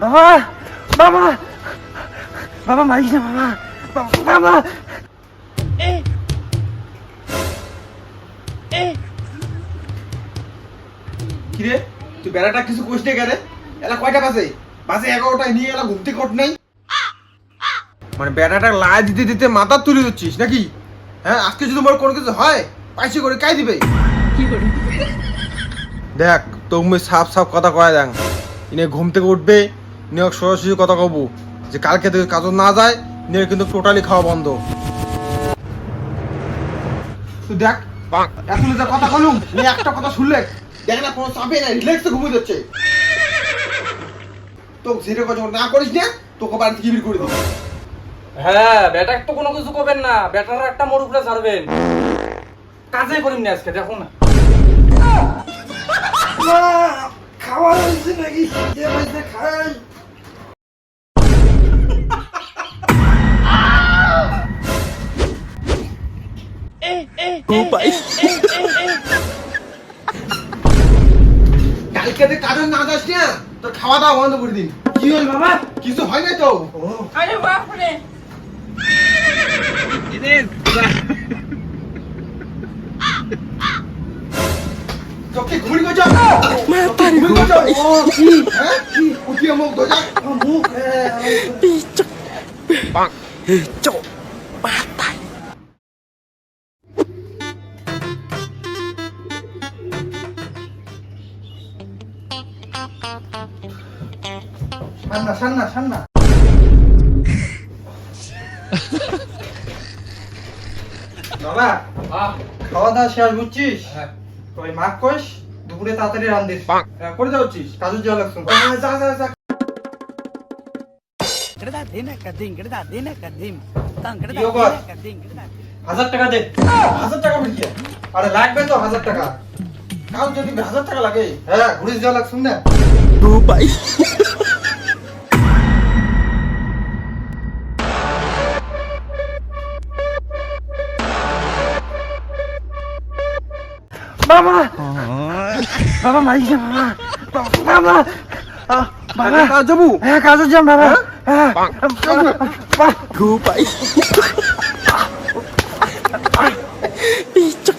বাবা বাবা বাবা মারিস না বাবা বাবা কিরে তুই বেড়াটা কিছু কোষ দিয়ে গেলে এলা কয়টা বাজে বাজে 11টায় নিয়ে এলা ঘুম থেকে ওঠ নাই মানে বেড়াটা লাই দিতে দিতে মাথা তুলে দিচ্ছিস নাকি? হ্যাঁ আজকে যদি তোমার কোনো কিছু হয় পাইসি করে কাই দিবে দেখ তুমি সাফ সাফ কথা কয় দেখ ইনে ঘুম থেকে উঠবে নিয়ে সরাসরি কথা কব যে কালকে থেকে কাজ না যায় নিয়ে কিন্তু টোটালি খাওয়া বন্ধ। তুই দেখ এখন যা কথা বলুম নিয়ে একটা কথা শুনলে দেখ না কোনো চাপে নাই রিল্যাক্সে ঘুমিয়ে যাচ্ছে। তো যেটা কথা না করিস না তোকে বাড়ি থেকে বের করে দিবি। হ্যাঁ বেটা তো কোনো কিছু করবেন না, বেটার একটা মোড় উপরে ছাড়বেন, কাজে করিম না আজকে দেখো না। খাওয়া হয়েছে নাকি খাই কালকে থেকে কাজে না যাস না তোর খাওয়া দাওয়া বন্ধ করে দিন। কি হল বাবা? কিছু হয় না তো আরে বাপ রে তোকে ঘুরি গো যাও মা পারি গো ও কি হ্যাঁ কি উঠি মুখ ধো যা মুখ পিচক পাক চক পাতাই সান্না সান্না সান্না বাবা খাওয়া দাওয়া শেষ বুঝছিস? ওই মা কইস দুপুরে তাড়াতাড়ি রান্ধিস করে যাচ্ছিস কাজের যাওয়া লাগছে যা যা যা গড়দা দেনা কদিন গড়দা দেনা কদিন তাং গড়দা ইয়ো কর। দেনা কদিন গড়দা 1000 টাকা দে 1000 টাকা বলি আরে লাগবে তো 1000 টাকা কাল যদি 1000 টাকা লাগে হ্যাঁ ঘুরে যাওয়া লাগছে না রুপাই বাবা বাবা মারিস না বাবা বাবা বাবা কাজ যাবো হ্যাঁ কাজে যাম বাবা হ্যাঁ রুপাই পিচক